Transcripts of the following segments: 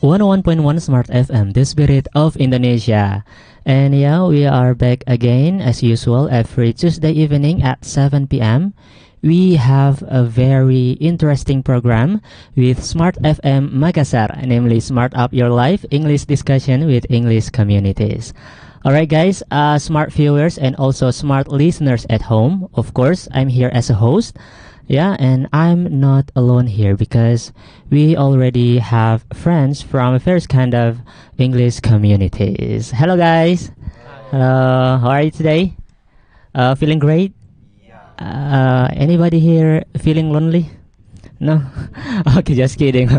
101.1 Smart FM, the spirit of Indonesia. And yeah, we are back again as usual every Tuesday evening at 7 p.m. We have a very interesting program with Smart FM Makassar, namely Smart Up Your Life English discussion with English communities. Alright guys, smart viewers and also smart listeners at home, of course, I'm here as a host. Yeah, and I'm not alone here because we already have friends from various kind of English communities. Hello guys. Hello, how are you today? Feeling great? Anybody here feeling lonely? No? Okay, just kidding.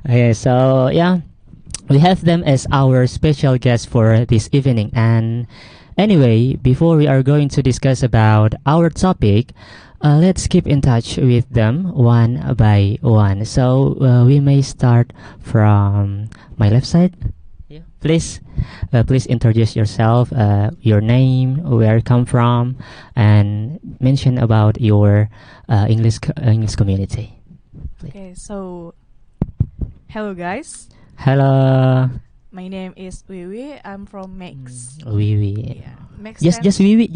Okay, so yeah, we have them as our special guest for this evening. And anyway, before we are going to discuss about our topic, let's keep in touch with them one by one. So we may start from my left side. Yeah. Please introduce yourself, your name, where you come from, and mention about your English community. Okay, so hello guys. Hello. My name is Wiwi. I'm from Max. Wiwi. Yeah, Max. Just Wiwi.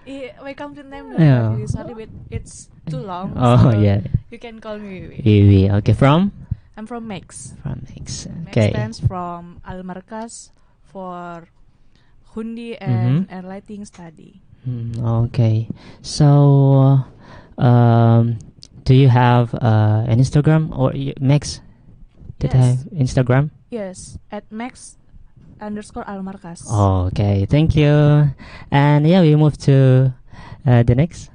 Yeah, my complete name. Yeah. Really sorry, but it's too long. Oh so yeah. You can call me Wiwi. Wiwi. Okay, from? I'm from Max. From Max. Max Okay. stands from Al Markas for Hundi and Lighting Study. Okay. So, do you have an Instagram or Max? Did Yes. have Instagram? Yes, at Max_Al Markas. Okay, thank you. And yeah, we move to the next.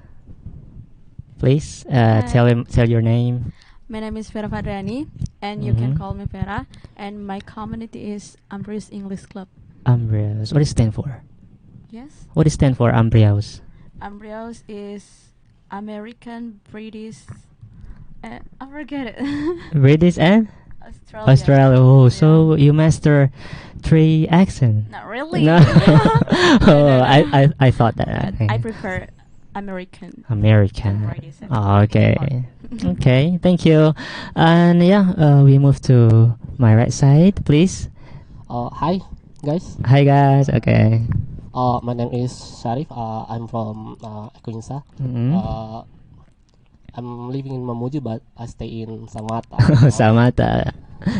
Please tell your name. My name is Vera Fadrani, and you can call me Vera. And my community is Ambriaus English Club. Ambriaus. What does it stand for? Yes. What does it stand for, Ambriaus? Ambriaus is American, British, I forget it. British and Australia. Australia. Oh, Yeah. so you master 3 accents. Not really. No. Oh, I thought that. But I prefer American. American. British and Oh, okay. Okay, thank you. And yeah, we move to my right side, please. Hi guys. Hi guys. Okay. My name is Syarif. I'm from Ecuinsa. I'm living in Mamuju, but I stay in Samata.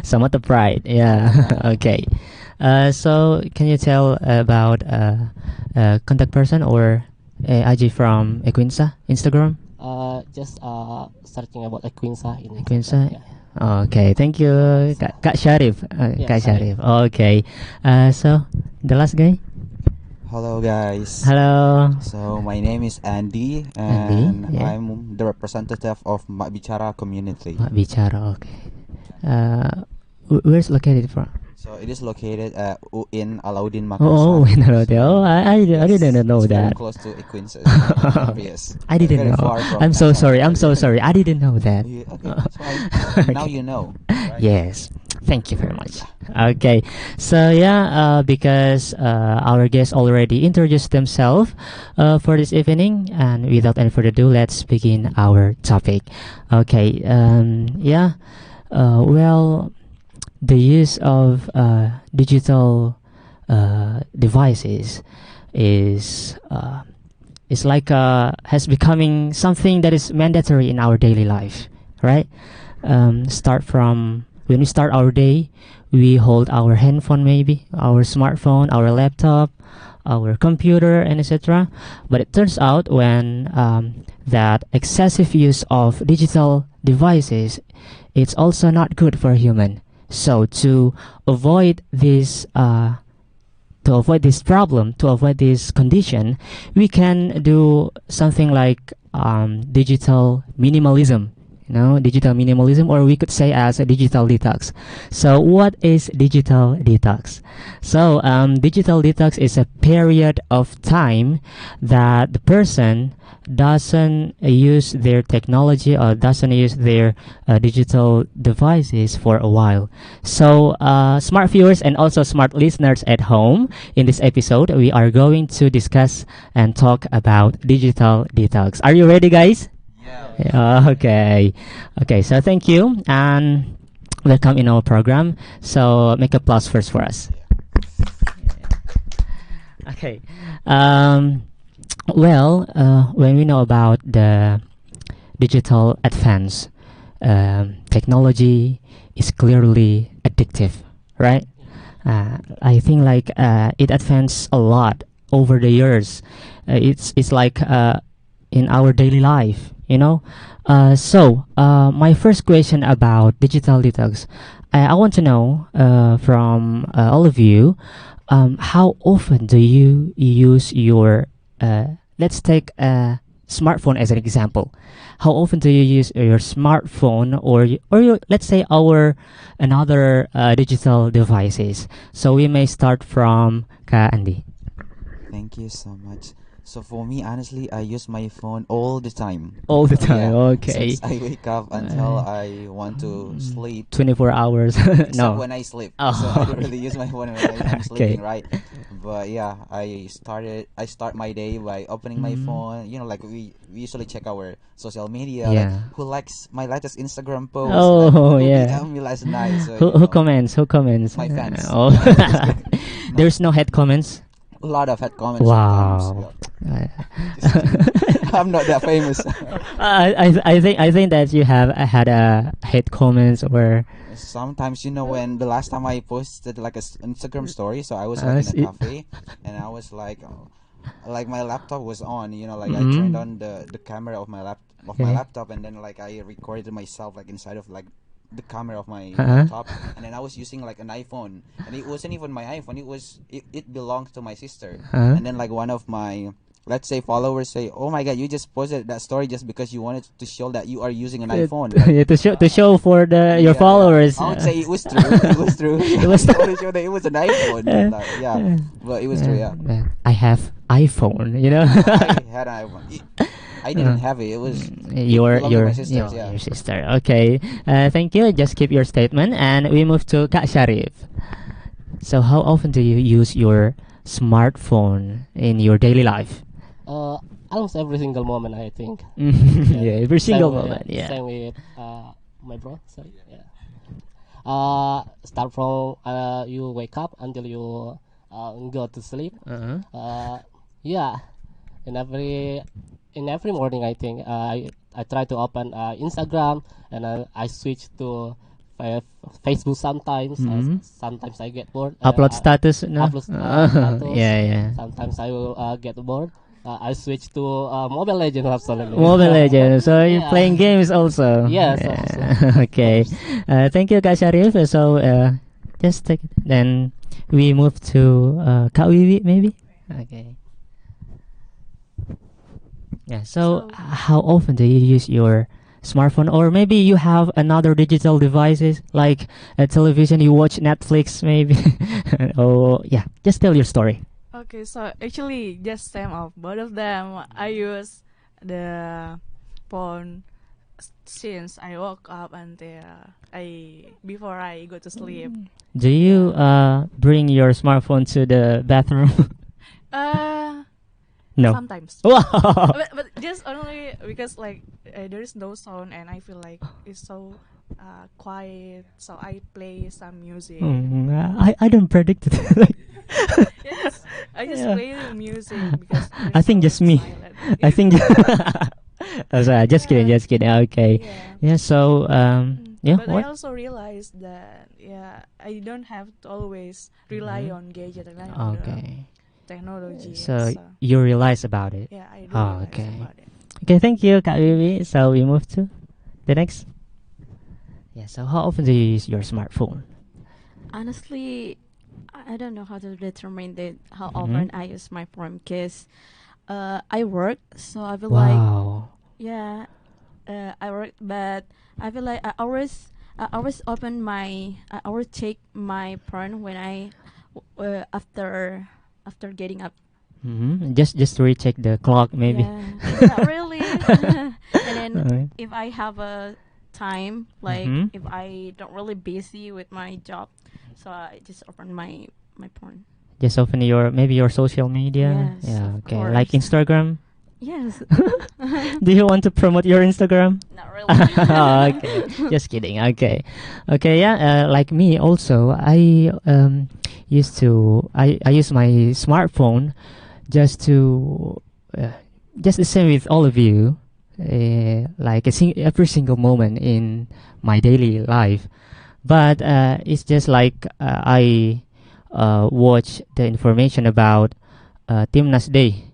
Samata Pride. Yeah. Okay. So can you tell about contact person or IG from Ecuinsa Instagram? Just searching about Ecuinsa in Ecuinsa. Yeah. Okay, thank you, Kak Syarif. Kak Syarif. Okay. So the last guy. Hello guys. Hello. So my name is Andy Andy, and yeah. I'm the representative of Mak Bicara community. Mak Bicara. Okay. Where's located from? So it is located at UIN Alauddin Makassar. Oh, I didn't know it's very that. close to Ecuinsa. Yes. I didn't Very know. far from I'm so Makassar. sorry. I didn't know that. Yeah, okay, that's fine. Now you know. Right? Yes. Thank you very much. Okay. So yeah, because our guests already introduced themselves for this evening, and without any further ado, let's begin our topic. Okay. Yeah. Well, the use of digital devices is like has becoming something that is mandatory in our daily life, right? Start from when we start our day, we hold our handphone, maybe our smartphone, our laptop, our computer, and etc. But it turns out when that excessive use of digital devices, it's also not good for human. So to avoid this problem, to avoid this condition, we can do something like digital minimalism. Digital minimalism, or we could say as a digital detox. So what is digital detox? So digital detox is a period of time that the person doesn't use their technology or doesn't use their digital devices for a while. So smart viewers and also smart listeners at home, in this episode we are going to discuss and talk about digital detox. Are you ready, guys? Yeah. Okay. So thank you. And welcome in our program. So make a plus first for us. Okay. Well, when we know about the digital advance, technology is clearly addictive, right? I think like it advanced a lot over the years. It's like in our daily life, you know. So my first question about digital detox, I want to know from all of you, how often do you use your let's take a smartphone as an example. How often do you use your smartphone or your, let's say our another digital devices? So we may start from Ka Andi. Thank you so much. So for me, honestly, I use my phone all the time. All the time. Yeah, Okay. since I wake up until I want to sleep. 24 hours. Except No. when I sleep. Oh. So I don't really use my phone when I'm Okay. sleeping, right? But yeah, I start my day by opening my phone. You know, like we usually check our social media. Like Yeah. who likes my latest Instagram post? Oh, like, who yeah. DM'd me last night? So, Who you know, comments? Who comments? My fans. Oh. There's no head comments. a lot of head comments. Wow. Sometimes, yeah. I'm not that famous. I think that you have had a hate comments or Sometimes, you know, when the last time I posted like a Instagram story, so I was like in a cafe, and I was like my laptop was on, you know, like I turned on the camera of my laptop, and then like I recorded myself like inside of like the camera of my laptop, and then I was using like an iPhone, and it wasn't even my iPhone. It belonged to my sister, and then like one of my, let's say, followers say, "Oh my God, you just posted that story just because you wanted to show that you are using an iPhone." Like, yeah, to show for your yeah, followers. I would say it was true. It was true. It was I wanted to show that it was an iPhone. Like, yeah, but it was true. Yeah, I have iPhone, you know. I had an iPhone. I didn't have it. It was your belonged to my sisters, yeah. your sister. Okay. Thank you. Just keep your statement, and we move to Kak Syarif. So, how often do you use your smartphone in your daily life? Almost every single moment, I think. Yeah, every single Same moment. Yeah. Same with my bro. So, yeah. Start from you wake up until you go to sleep. Yeah. In every morning, I think I try to open Instagram, and I switch to Facebook sometimes. Sometimes I get bored. Upload status. No? Upload status. Yeah, yeah. Sometimes I will get bored. I switch to Mobile Legends absolutely. Mobile Legends. So you're Yeah. playing games also. Yes, Yeah. also. Okay. Thank you, Kak Syarif. So just take it. Then we move to Kak Wiwi, maybe. Okay. Yeah. So how often do you use your smartphone, or maybe you have another digital devices like a television? You watch Netflix, maybe. Oh, yeah. Just tell your story. Okay, so actually just same of both of them. I use the phone since I woke up until before I go to sleep. Do you bring your smartphone to the bathroom? No. Sometimes. Wow. But just only because like there is no sound and I feel like it's so quiet, so I play some music. I don't predict it. Yes, I just Yeah. play the music because I think just me. I think. Oh, sorry, just kidding, just kidding. Okay. Yeah. Yeah. So yeah. But What? I also realized that I don't have to always rely on gadget and on the Okay. technology. So you realize about it. yeah, I do Oh, realize okay. about it. Okay. Thank you, Kak Wiwi. So we move to the next. Yeah. So how often do you use your smartphone? Honestly, I don't know how to determine how often I use my phone because I work, so I feel like Wow. yeah, I work, but I feel like I always check my phone when after getting up. Just to recheck the clock, maybe. Yeah, not really. And then Alright. if I have a time, like if I don't really busy with my job, so I just open my phone. Just open your maybe your social media. Yes, Yeah. of Okay. Like course. Instagram. Yes. Do you want to promote your Instagram? Not really. Oh, okay, just kidding. Okay, okay, yeah. Like me, also, I use my smartphone just to just the same with all of you, like every single moment in my daily life. But it's just like I watch the information about Timnas Day.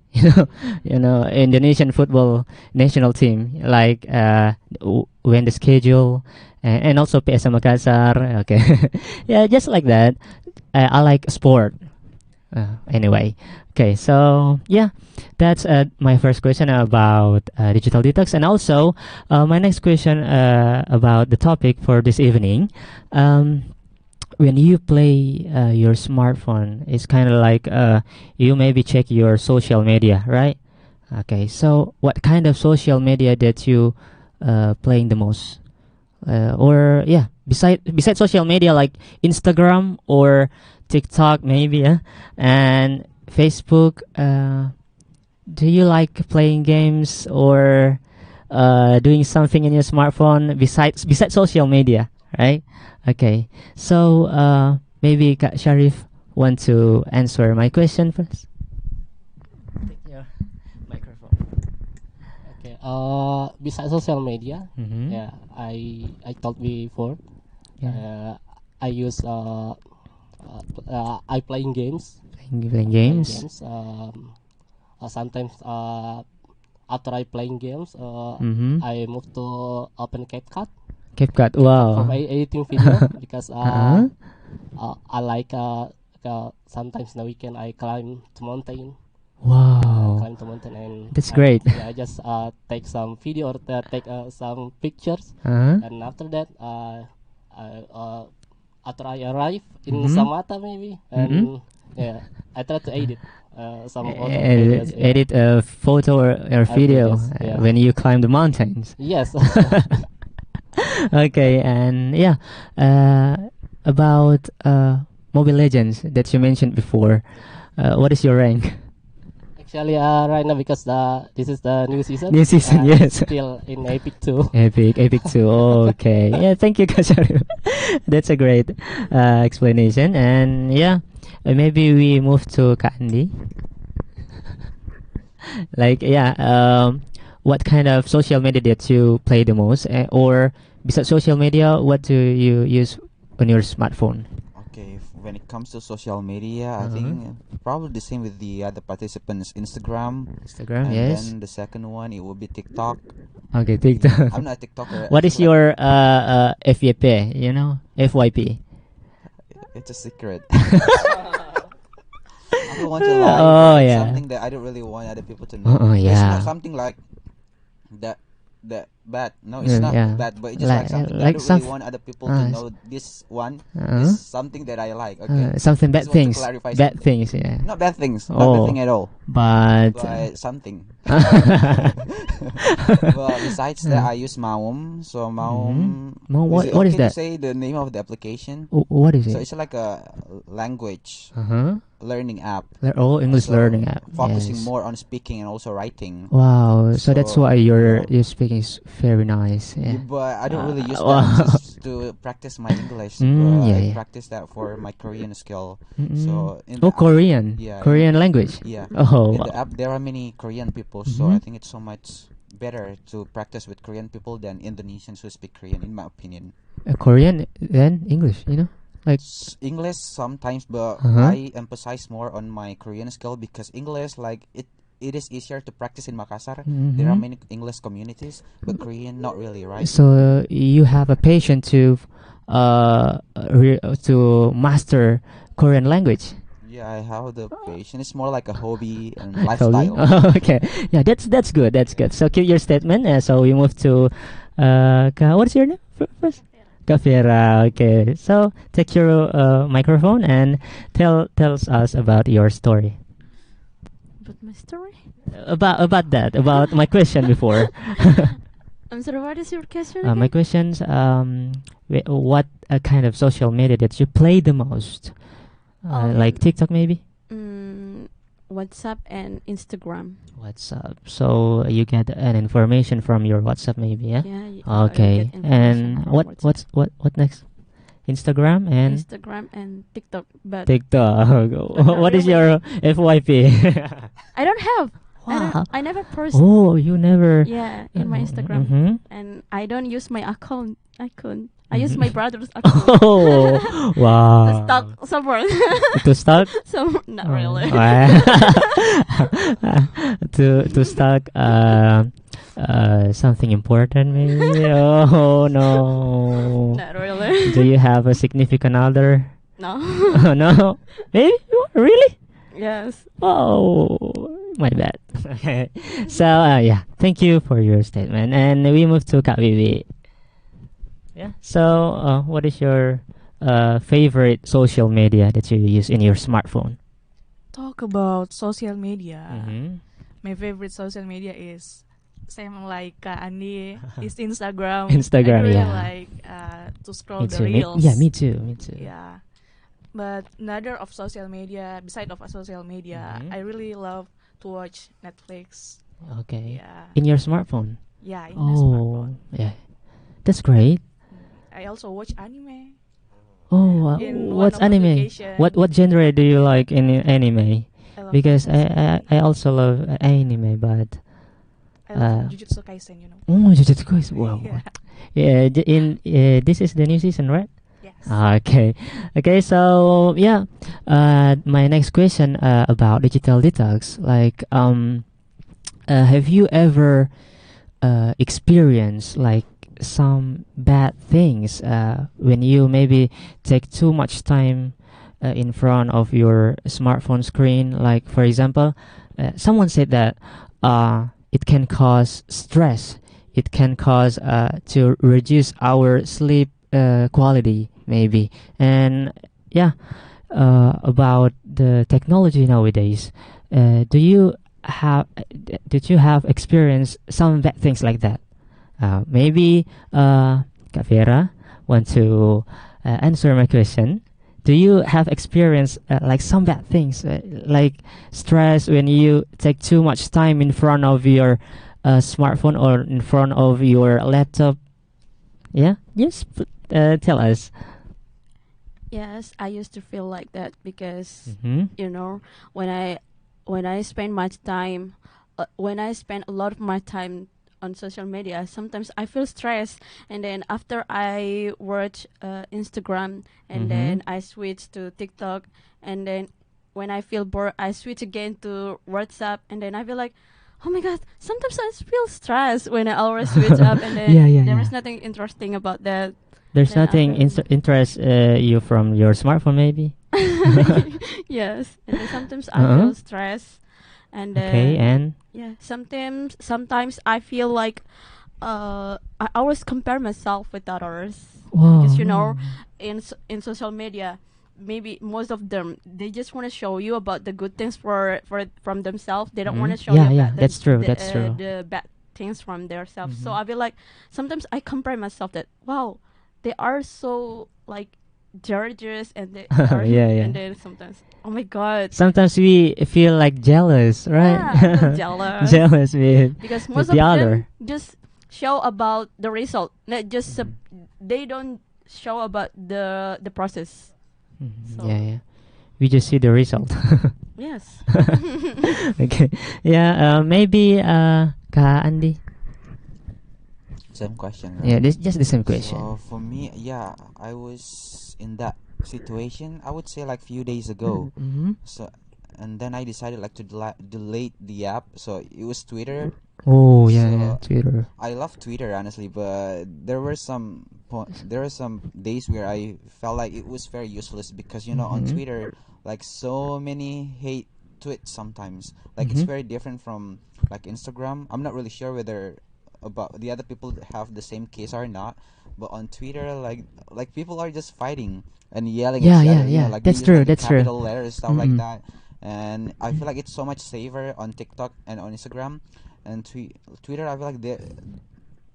Indonesian football national team, like when the schedule, and also PS Makassar. Okay, yeah, just like that. I like sport. Anyway, okay, so yeah, that's my first question about digital detox, and also my next question about the topic for this evening. When you play your smartphone, it's kind of like you maybe check your social media, right? Okay, so what kind of social media that you playing the most? Or yeah, beside social media like Instagram or TikTok maybe, yeah, and Facebook. Do you like playing games or doing something in your smartphone besides social media, right? Okay, so maybe Kak Syarif want to answer my question first. Take your microphone. Okay. Besides social media, Mm-hmm. yeah, I told before. Yeah. I use I playing games. Playing games. Sometimes after I playing games, Mm-hmm. I move to open CapCut CapCut. for Wow. editing video because Uh-huh. I like sometimes in the weekend I climb the mountain. Wow. Climb the mountain and That's great. I just take some video or take some pictures, Uh-huh. and after that after I arrive in Mhm. Samata maybe, and Mhm. yeah, I try to edit some other videos. Yeah. Edit a photo or video videos, yeah. when you climb the mountains. Yes. Okay, and yeah, about Mobile Legends that you mentioned before. What is your rank? Actually, right now because this is the new season. New season, yes. Still in Epic 2. Epic 2. Okay. Yeah, thank you, Kasharu. That's a great explanation. And yeah, maybe we move to Kandi. Like, yeah, what kind of social media that you play the most? Or besides social media, what do you use on your smartphone? Okay, when it comes to social media, I Uh-huh. think probably the same with the other participants. Instagram, Instagram, and yes. then the second one it will be TikTok. Okay, TikTok. I'm not a TikToker. What I is feel your like FYP? FYP? it's a secret. I don't want to lie. Oh, It's yeah. something that I don't really want other people to know. It's Yeah. not something like that bad. No, it's not Yeah. bad, but it's just Like- like something like that I don't really some- want other people to know. This one Uh-huh. is something that I like. Okay, Something bad Just want to things. clarify Bad something. things, yeah. not bad things. Not Oh. bad thing at all. But But something. Well, besides that, I use Maum. So Maum. Maum, Is it what is okay to that? say the name of the application? What is So it? it's like a language Uh-huh. learning app. They're all English So learning app. Focusing Yes. more on speaking and also writing. Wow, so that's So, why yeah. your speaking is very nice. Yeah, Yeah. but I don't really use wow. that just to practice my English. Mm, but yeah, I yeah. practice that for my Korean skill. Mm-mm. So in Oh, the, Korean. Yeah, Korean language. yeah. Oh, In the app, there are many Korean people, so I Mhm. think it's so much better to practice with Korean people than Indonesians who speak Korean, in my opinion. Korean then English. Like English sometimes, but Uh-huh. I emphasize more on my Korean skill because English, like it is easier to practice in Makassar. There are Mhm. many English communities, but Korean not really, right? so you have a passion to to master Korean language. Yeah, I have the patience. It's more like a hobby and Hobby? lifestyle. Okay, yeah, that's good. That's good. So keep your statement. So we move to what's your name first? Kafira. Okay, so take your microphone and tells us about your story. But my story? About that. About my question before. I'm sorry, what is your question My again? questions. What kind of social media that you play the most? Oh. Like TikTok maybe. Mm, WhatsApp and Instagram. WhatsApp. So you get an information from your WhatsApp, maybe, yeah? Yeah. Okay. Get information And from what WhatsApp. what next? Instagram and Instagram and TikTok, but TikTok. not What is really. your FYP? I don't have. Wow. I never post. Oh, you never. Yeah, in my Instagram, Mm-hmm. and I don't use my account. I use Mhm. my brother's account. Oh, To wow. stalk someone. To stalk? Not Oh. really. To stalk something important, maybe. Oh no. Not really. Do you have a significant other? No. Oh no. Maybe really? Yes. Oh, my bad. Okay. So yeah, thank you for your statement, and we move to Kak Wiwi. Yeah. So what is your favorite social media that you use in your smartphone? Talk about social media. Mm-hmm. My favorite social media is same like Kak Andi is Instagram. Instagram, I really yeah. like to scroll Me the too. reels. Yeah, me too. Me too. Yeah. But another of social media, beside of a social media, Mhm. I really love to watch Netflix. Okay. Yeah. In your smartphone. Yeah, in my smartphone. Yeah. That's great. I also watch anime. Oh, In what's one of anime? application. What genre do you like in anime? I love Because fantasy. I also love anime, but I love uh, Jujutsu Kaisen, you know. oh, Jujutsu Kaisen. Wow. Yeah. Yeah. This is the new season, right? Yes. Okay. Okay. So yeah. My next question about digital detox. Like have you ever experienced like some bad things when you maybe take too much time in front of your smartphone screen? Like for example, someone said that it can cause stress. It can cause to reduce our sleep quality maybe. And yeah, about the technology nowadays, do you have did you have experienced some bad things like that? Maybe Kak Vera want to answer my question. Do you have experience like some bad things, like stress when you take too much time in front of your smartphone or in front of your laptop? Yeah, yes. Tell us. Yes, I used to feel like that because Mm-hmm. you know when I spend much time when I spend a lot of my time on social media, sometimes I feel stressed, and then after I watch Instagram, and Mhm. then I switch to TikTok, and then when I feel bored I switch again to WhatsApp, and then I feel like, oh my god, sometimes I feel stressed when I always switch up, and then Yeah, yeah, there yeah. is nothing interesting about that. There's Then nothing after- interest you from your smartphone, maybe. Yes, and then sometimes I Uh-huh. feel stressed, and Okay, then and yeah, sometimes I feel like I always compare myself with others wow. because you know in social media, maybe most of them they just want to show you about the good things from themselves. They don't want to Mhm. show Yeah, you yeah, about that's true. That's true. the bad things from themselves. So Mhm. I feel like sometimes I compare myself that wow, they are so like gorgeous, and they are Yeah, yeah. and then sometimes, oh my god, Sometimes we feel like jealous, right? yeah, I feel jealous. Jealous with Because with most of the them other. just show about the result, not just they don't show about the process. Mhm. So Yeah, yeah. We just see the result. yes. Okay. Yeah. Maybe. Kak Andi. Same question, Yeah. right? This just the same question. So for me, yeah, I was in that situation. I would say like few days ago. Mm-hmm. So, and then I decided like to delete the app. So it was Twitter. Oh yeah, yeah. So Twitter. I love Twitter honestly, but there were some days where I felt like it was very useless because you know on Mhm. Twitter like so many hate tweets sometimes. Like it's Mhm. very different from like Instagram. I'm not really sure whether about the other people that have the same case or not, but on Twitter like people are just fighting and yelling Yeah, at each yeah, other. You know, yeah. like they That's use true. like the That's true. capital letters stuff like Mm-mm. that. And I feel like it's so much safer on TikTok and on Instagram and Twitter. I feel like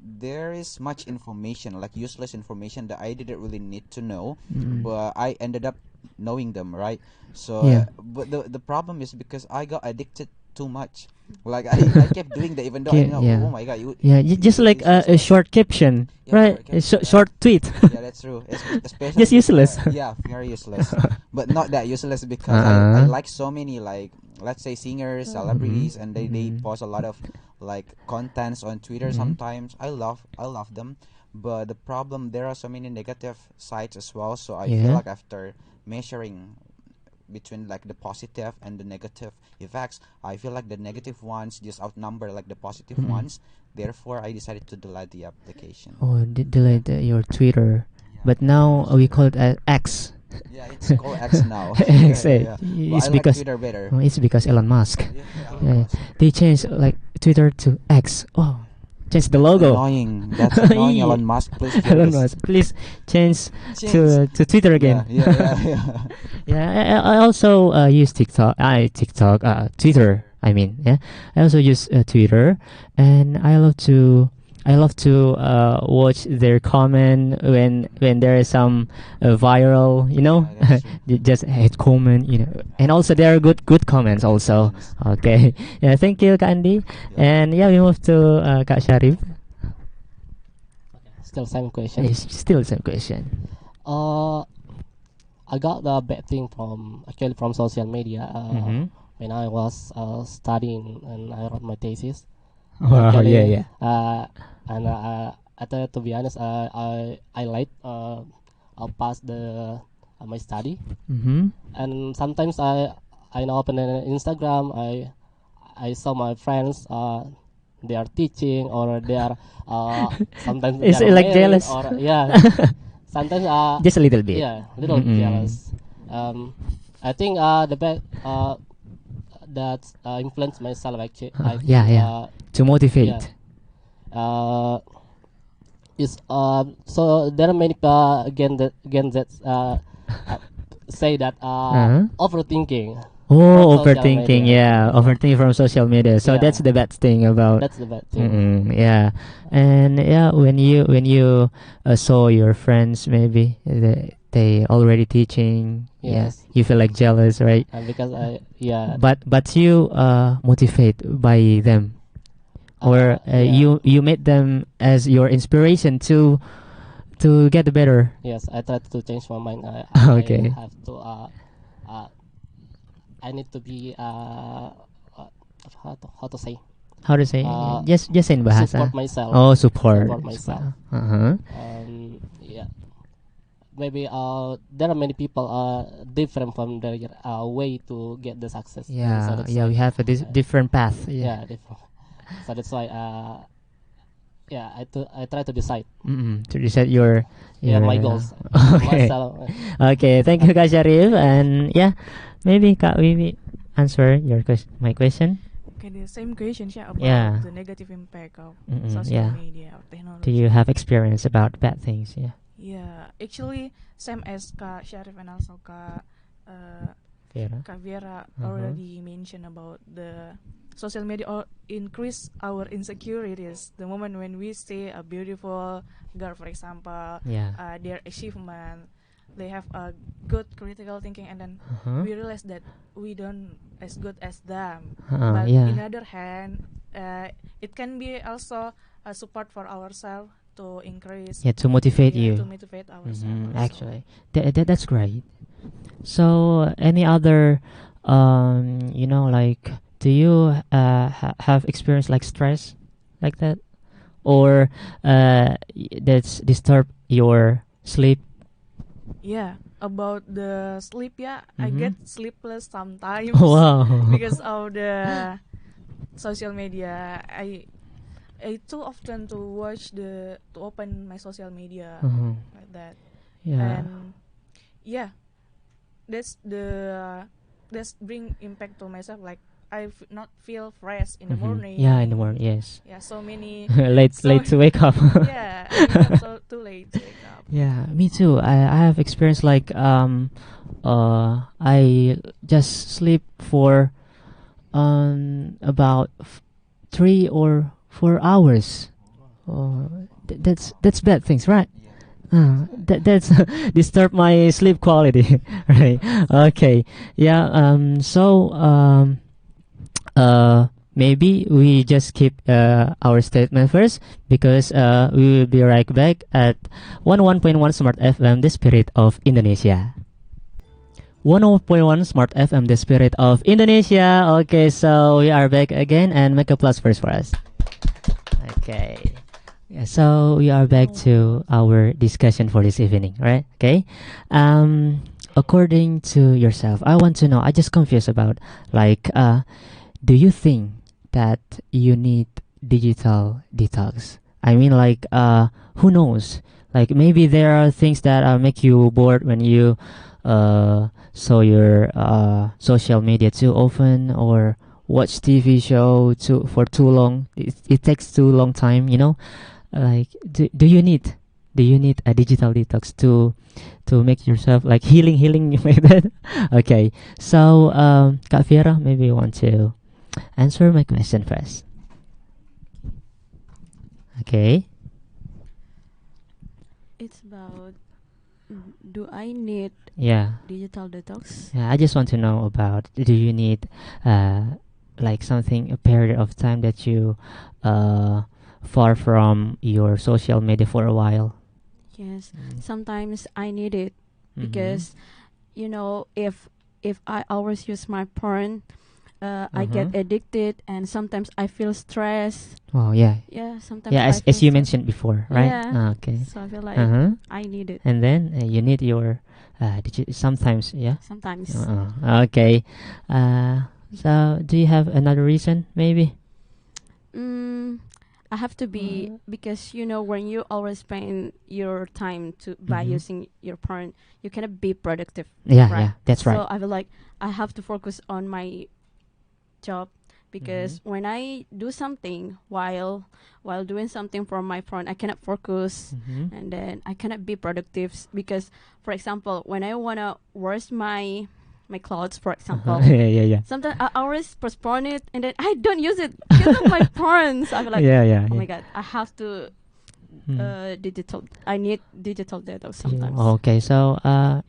there is much information, like useless information that I didn't really need to know, Mm. but I ended up knowing them, right? So, Yeah. but the problem is because I got addicted too much. Like I kept doing that even though I Okay, know, yeah. oh my god, Yeah, just like it's a short caption, yeah, right? short A caption, right? short tweet. Yeah, that's true. Especially Just useless. yeah, very useless. But not that useless because I Uh-uh. like so many, like, let's say singers, Mm. celebrities, and they Mhm. post a lot of like contents on Twitter. Mhm. Sometimes I love them, but the problem, there are so many negative sides as well. So I feel Yeah. like after measuring between like the positive and the negative effects, I feel like the negative ones just outnumber like the positive Mm-mm. ones. Therefore, I decided to delete the application. Oh, delete your Twitter, but now we call it X. Yeah, it's called X now. X. Yeah, yeah, yeah. But It's I like because Twitter better. it's because Elon Musk. Yeah, Yeah, Elon Musk. they changed like Twitter to X. Oh, change the logo. Annoying. That's annoying. Yeah. Elon Musk, please do Elon this. Musk, please change Change. to Twitter again. Yeah, yeah, yeah, yeah. Yeah, I also use TikTok. Twitter. I mean, yeah, I also use Twitter, and I love to watch their comment when there is some viral, Yeah, that's true. just hate comment, and also there are good comments also. Comments. Okay, yeah, thank you, Kak Andi, Yeah. and yeah, we move to Kak Syarif. Still same question. It's still the same question. I got the bad thing from social media Mhm. when I was studying and I wrote my thesis. Wow, Actually, yeah, yeah. And I tell you, to be honest, I late I'll pass the my study, Mhm. and sometimes I now open an Instagram. I saw my friends they are teaching or they are sometimes they Is are it like married jealous? or yeah sometimes Just a little bit. yeah, little Mm-mm. jealous. I think the best that influenced myself actually. I think, Yeah, yeah. To motivate. yeah. Is so there are many again that say that Uh-huh. overthinking. Oh, From social overthinking. media. Yeah, overthinking from social media. So Yeah. that's the bad thing about. That's the bad thing. Yeah, and yeah, when you saw your friends, maybe they already teaching. Yes. Yeah, you feel like jealous, right? And because But you motivate by them, or yeah. you made them as your inspiration to get better. Yes, I tried to change my mind. Okay. I have to I need to be how to say How to say? Uh, Just in bahasa. support myself. Oh, support. Support myself. Uh-huh. Yeah. Maybe there are many people different from their way to get the success. So Yeah, that's yeah, why, we have a different path. yeah, different. So that's why yeah, I try to decide To reset your my goals. Okay. Myself. Okay, thank you, Kak Syarif. And yeah, maybe Kak Wiwi answer my question. Okay, the same question about Yeah. the negative impact of Mm-mm, social yeah. media or technology. Do you have experience about bad things? Yeah. Yeah, actually same as Kak Syarif and also Vera. Kak Vera Uh-huh. already mentioned about the social media or increase our insecurities. The moment when we see a beautiful girl, for example, Yeah. their achievement, they have a good critical thinking, and then Uh-huh. we realize that we don't as good as them. Uh-uh, But yeah. in other hand, it can be also a support for ourselves to increase. Yeah, to motivate yeah, you. to motivate ourselves. Mhm, also. actually, that's great. So, any other, like, do you have experience like stress, like that, or that's disturb your sleep? Yeah, about the sleep, I Mhm. get sleepless sometimes. Wow. Because of the social media. I too often to open my social media Mhm. like that. Yeah. And yeah, that's bring impact to myself, like not feel fresh in the Mhm. morning. Yeah, in the morning. Yes. Yeah, so many late so to wake up. yeah, I wake up so too late to wake up. Yeah, me too. I have experience like I just sleep for about 3 or 4 hours. That's bad things, right? That's disturb my sleep quality. Right. Okay. Yeah. Maybe we just keep our statement first because we will be right back at 101.1 Smart FM, the spirit of Indonesia. 101.1 Smart FM, the spirit of Indonesia. Okay, so we are back again, and make a plus first for us. Okay. Yeah, so we are back to our discussion for this evening, right? Okay. According to yourself, I want to know. I just confused about like, do you think that you need digital detox? I mean, like, who knows? Like, maybe there are things that make you bored when you saw your social media too often, or watch TV show for too long. It takes too long time, you know. Like, do you need a digital detox to make yourself like healing like that? Okay, so Kak Fiera, maybe you want to answer my question first. Okay. It's about, do I need Yeah. digital detox? Yeah, I just want to know about, do you need like something, a period of time that you far from your social media for a while? Yes, sometimes I need it Mhm. because, you know, if I always use my phone, I get addicted, and sometimes I feel stressed. Oh yeah. Yeah, sometimes Yeah, I as feel you stressed. mentioned before, right? Yeah. Ah, okay. So I feel like I need it And then you need your sometimes, yeah. sometimes. Okay. So do you have another reason, maybe? I have to be, because you know, when you always spend your time by using your phone, you cannot be productive. Yeah, right? yeah, that's right. So I feel like I have to focus on my job, because when I do something while doing something from my phone, I cannot focus, and then I cannot be productive. Because, for example, when I wanna wash my clothes, for example, Yeah. sometimes I always postpone it, and then I don't use it because of my phone. So I feel like, yeah. oh my god, I have to digital. I need digital detox Yeah, sometimes. okay, so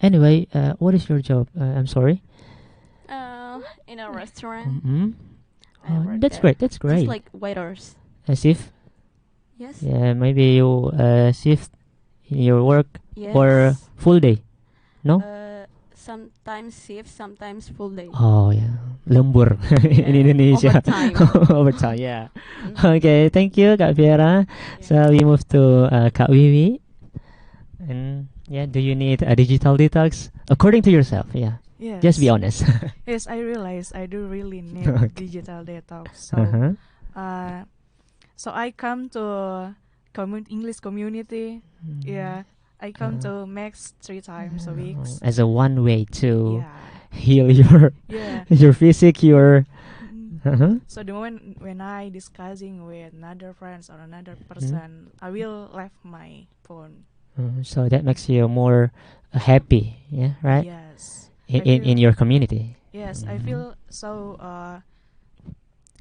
anyway, what is your job? I'm sorry. In a restaurant. I work That's there. great. That's great. Just like waiters. Shift. Yes. Yeah, maybe you shift in your work Yes. or full day. No. Sometimes shift, sometimes full day. Oh yeah, lembur in Yeah. Indonesia. Overtime. Overtime, yeah. Okay, thank you, Kak Fiera. So we move to Kak Wiwi. And yeah, do you need a digital detox? According to yourself, yeah. Yes. Just be honest. Yes, I realize I do really need Okay. digital detox. So, so I come to English community. Yeah, I come to max 3 times a week. As a one way to Yeah, heal your yeah. your physique, your So the moment when I discussing with another friends or another person, I will left my phone. so that makes you more happy, yeah, right? Yes. In your community. Yes, I feel so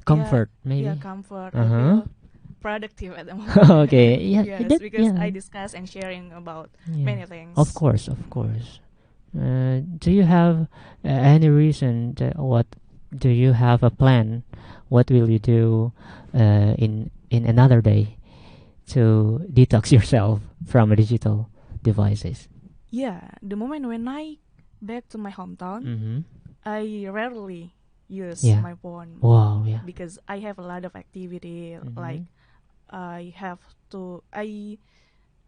Comfort, maybe. Yeah, comfort. I feel productive at the moment. Okay, yeah. Yes, because I discuss and sharing about many things. Of course. Do you have any reason what do you have a plan? What will you do in another day to detox yourself from digital devices? Yeah, the moment when I back to my hometown, I rarely use my phone. Wow, yeah. Because I have a lot of activity, like I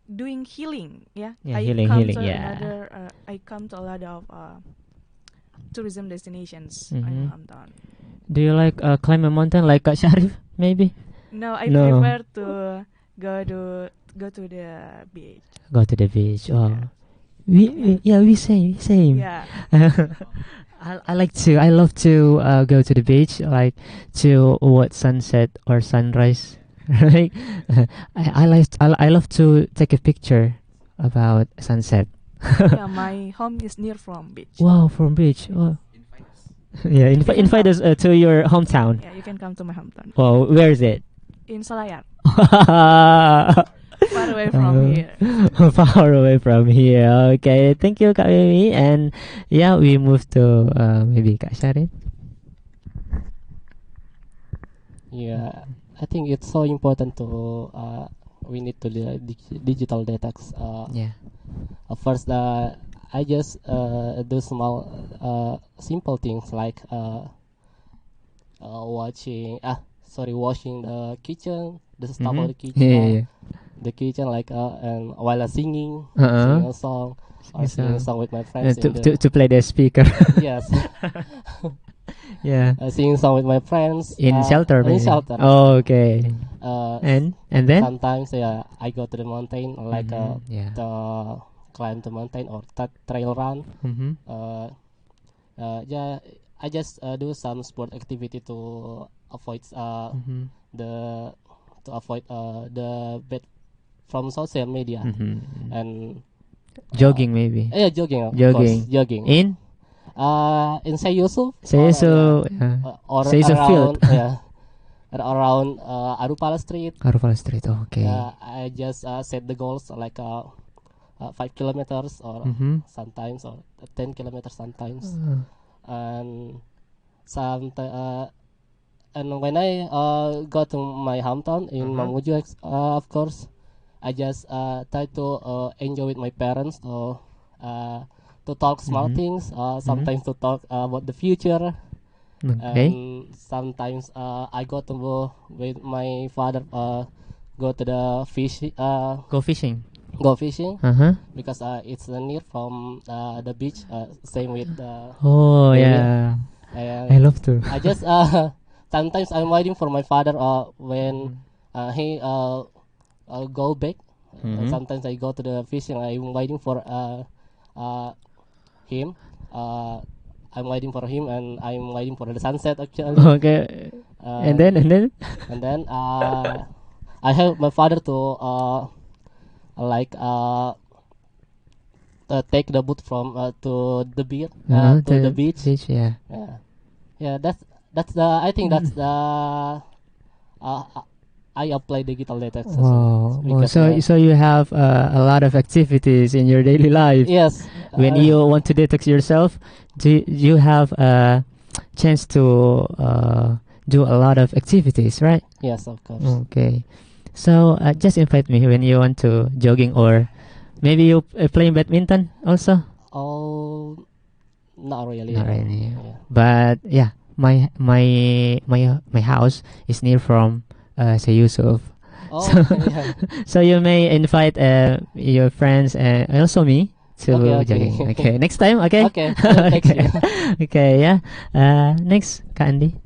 doing healing. Yeah, Yeah, I healing, to yeah. I come to a lot of tourism destinations Mhm. in my hometown. Do you like climb a mountain like Syarif, maybe? No, I No. prefer to go to the beach. Go to the beach. Oh, Yeah. we same. Yeah. I love to go to the beach, like to watch sunset or sunrise. Right? I love to take a picture about sunset. Yeah, my home is near from beach. Wow, from beach. Oh. Yeah, invite us to your hometown. Yeah, you can come to my hometown Wow, where is it? in Selayar. Far away from here. Far away from here. Okay, thank you Kak Wiwi. And yeah, we move to maybe Kak Syarif. Yeah, I think it's so important to we need to digital detox. Yeah. First, I just do small simple things like washing the kitchen, the stuff of the kitchen, Yeah, yeah, the kitchen, like and while singing, Uh-uh. singing a song, or singing a song with my friends. To play the speaker. Yes, Yeah. singing song with my friends In shelter, in maybe. shelter. Oh, okay. Uh, And then. Sometimes I go to the mountain like Yeah. the climb the mountain or trail run. Mm-hmm. Yeah, I just do some sport activity to avoid Mm-hmm. the to avoid the bad from social media Mm-hmm. and Jogging maybe. yeah, jogging, of Jogging. course, jogging in Say Yusuf Say or, so. or Say so around field. around Arupala Street. Arufal Street. Okay. I just set the goals like 5 kilometers or Mm-hmm. sometimes or 10 kilometers sometimes, and and when I go to my hometown in Mamuju, of course, I just try to enjoy with my parents to talk small things, sometimes to talk about the future, Okay. and sometimes I go to with my father go to the fish Go fishing. go fishing Uh-huh. because it's near from the beach. Same with Oh, Yeah. yeah. I love to. I just sometimes I'm waiting for my father when he go back. Sometimes I go to the fishing. I'm waiting for him. I'm waiting for him, and I'm waiting for the sunset actually. Okay. And then. And then I help my father to like take the boat from to the beach to the beach. Yeah. Yeah, that's the I think that's the I apply digital detox. Wow. Because, So you have a lot of activities in your daily life. yes, When you want to detox yourself, do you have a chance to do a lot of activities, right? yes, of course. Okay. So just invite me when you want to jogging, or maybe you playing badminton also. Oh, not really. Not really. Yeah. But yeah, my house is near from Say Yusuf. Oh, So- yeah. So you may invite your friends and also me to Okay. jogging. Okay, next time. Okay. Okay. I'll text you. Okay. Yeah. Next, Kak Andi.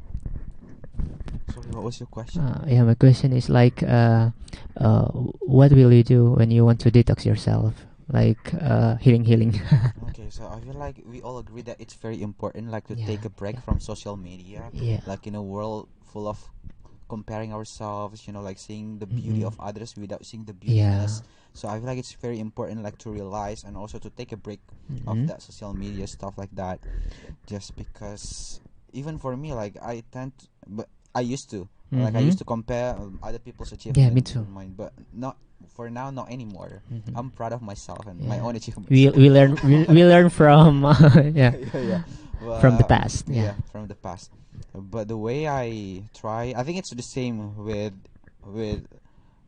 Sorry, what was your question? Yeah, my question is like, what will you do when you want to detox yourself? Like healing. Okay, so I feel like we all agree that it's very important, like to Yeah, take a break from social media. Yeah. Like in a world full of comparing ourselves, like seeing the beauty of others without seeing the beauty in Yeah. us. So I feel like it's very important, like to realize and also to take a break of Mhm. that social media stuff like that. Just because, even for me, like I tend, but I used to, like I Mhm. used to compare other people's achievements. Yeah, me too. and mine, but not for now, not anymore. Mhm. I'm proud of myself and my Yeah. own achievements. We learn from yeah, yeah. from the But, past. Yeah. from the past. But the way I try, I think it's the same with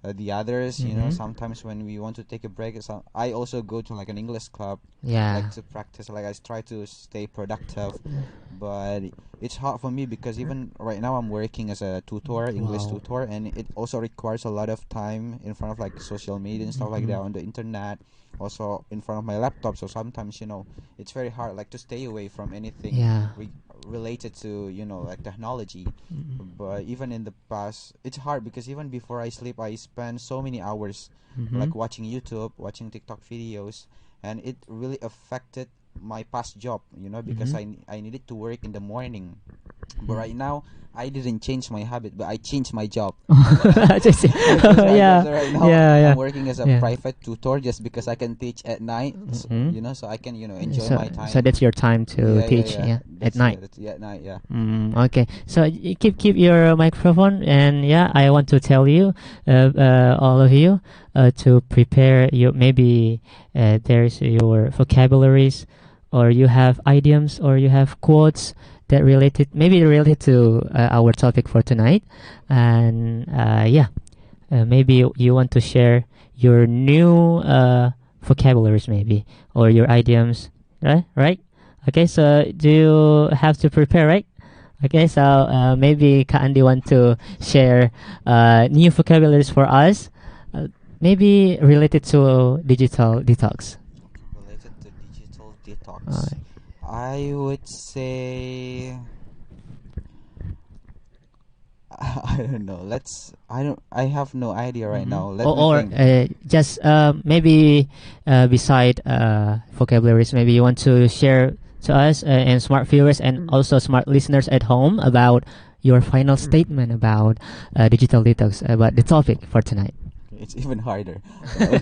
the others. Mhm. Sometimes when we want to take a break, I also go to like an English club, Yeah. like to practice. Like I try to stay productive, but it's hard for me because even right now I'm working as a tutor, English Wow. tutor, and it also requires a lot of time in front of like social media and stuff like that on the internet. Also in front of my laptop, so sometimes it's very hard like to stay away from anything Yeah. related to like technology. Mhm. But even in the past, it's hard because even before I sleep, I spend so many hours Mhm. like watching YouTube, watching TikTok videos, and it really affected my past job. Because I needed to work in the morning, But right now, I didn't change my habit, but I changed my job. Just- yeah, Right now, yeah. I'm working as a Yeah. private tutor just because I can teach at night. Mhm. So I can enjoy So, my time. so that's your time to teach, at That's- night. at night, yeah. Okay, so keep your microphone, and I want to tell you, all of you, to prepare your maybe there's your vocabularies, or you have idioms, or you have quotes that related to our topic for tonight, and maybe you want to share your new vocabularies maybe, or your idioms, right? Okay, so do you have to prepare, right? Okay, so maybe Kak Andi want to share new vocabularies for us, maybe related to digital detox. Related to digital detox, Uh, I would say I don't know. I have no idea right now. Let me or think. just maybe beside vocabularies, maybe you want to share to us and smart viewers and also smart listeners at home about your final statement about digital detox, about the topic for tonight. It's even harder.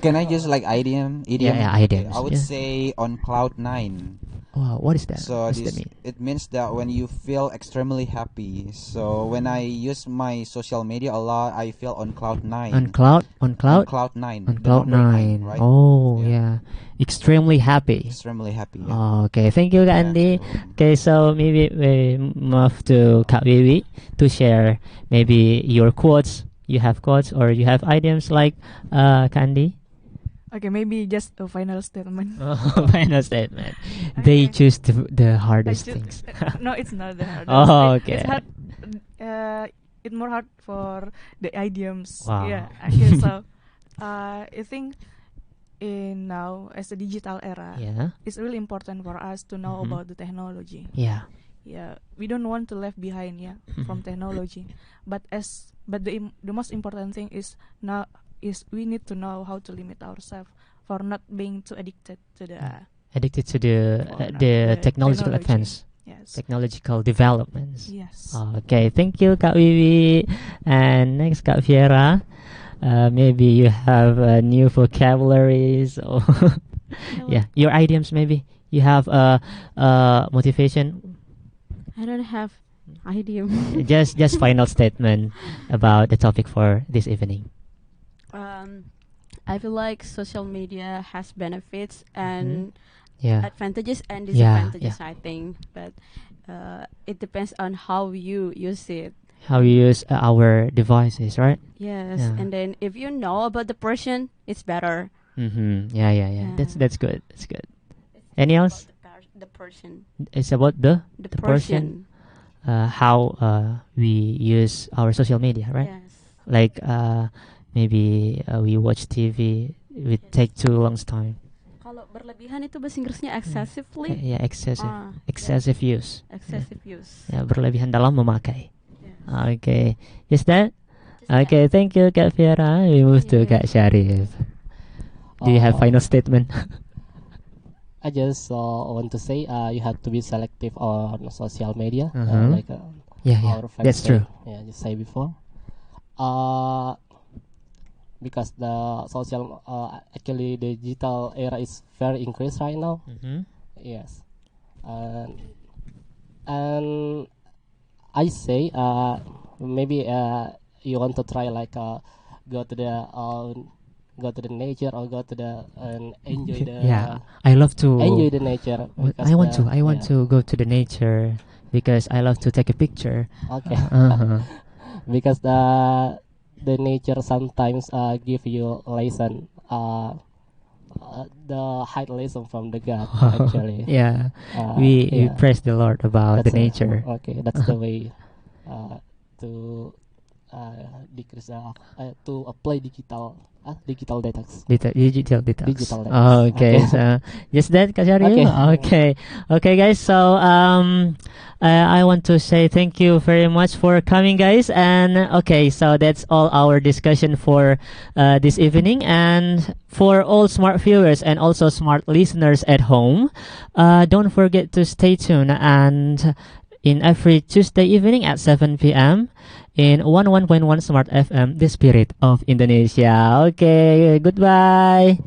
Can I use like idiom? Yeah, Okay, idioms, I would yeah. say on cloud nine. Wow, what is that? So What does that mean? it means that when you feel extremely happy. So when I use my social media a lot, I feel on cloud nine. On cloud? On cloud nine. On the cloud number nine. right? Oh, Yeah. yeah. Extremely happy. Extremely happy. Yeah. Oh, okay, thank you, Yeah, Andy. you're welcome. Okay, so maybe we move to Kak Wiwi to share maybe your quotes. You have quotes or you have idioms like Kak Andy? Okay, maybe just a final statement. Oh, final statement. They Okay. choose the I hardest choose- things. no, it's not the hardest. Oh, It's okay. hard. It's more hard for the idioms. Wow. Yeah. Okay, so I think in now as a digital era, Yeah. it's really important for us to know Mhm. about the technology. Yeah. Yeah, we don't want to left behind. Yeah, from technology, but the most important thing is now is we need to know how to limit ourselves for not being too addicted to the Addicted to the the technological technology. advance, yes. technological developments. Yes. Okay, thank you, Kak Wiwi. And next, Kak Fiera. Maybe you have new vocabularies or yeah, your idioms maybe. You have motivation. I don't have idiom. just final statement about the topic for this evening. I feel like social media has benefits and Yeah. advantages and Yeah, disadvantages, I think, but it depends on how you use it. How we use our devices, right? Yes, Yeah. and then if you know about the person, it's better. Yeah. Yeah. That's good. That's good. Any else? The person. It's about the The person. How we use our social media, right? Yes. Like maybe we watch TV. We take too long time. Kalau berlebihan itu bahasa Inggrisnya excessively. Yeah, excessive. Ah, Excessive use. excessive use. Ya, berlebihan dalam memakai. Yes. Okay. Is that? Just that. Okay, thank you, Kak Fiera. We move to Yeah. Kak Syarif. Do you have final statement? I just want to say you have to be selective on social media, Uh-huh. like Yeah, our friends that's say- true. Yeah, just say before. Because the social, actually the digital era is very increased right now. Mm-hmm. Yes, and I say maybe you want to try like go to the nature or go to the and enjoy the Yeah, I love to. enjoy the nature. I want to. I want yeah. to go to the nature because I love to take a picture. Okay. Uh-huh. Because the nature sometimes give you lesson, the high lesson from the God actually. Yeah, Uh, we yeah. praise the Lord about the That's nature. Okay, that's the way to decrease to apply digital detox. Digital detox. Digital detox. Oh, okay. Okay. So just that, Kak Syarif? Okay. Okay. Okay, guys. So I want to say thank you very much for coming, guys. And okay, so that's all our discussion for this evening. And for all smart viewers and also smart listeners at home, don't forget to stay tuned and in every Tuesday evening at 7 p.m. in 101.1 Smart FM, the spirit of Indonesia. Okay, goodbye.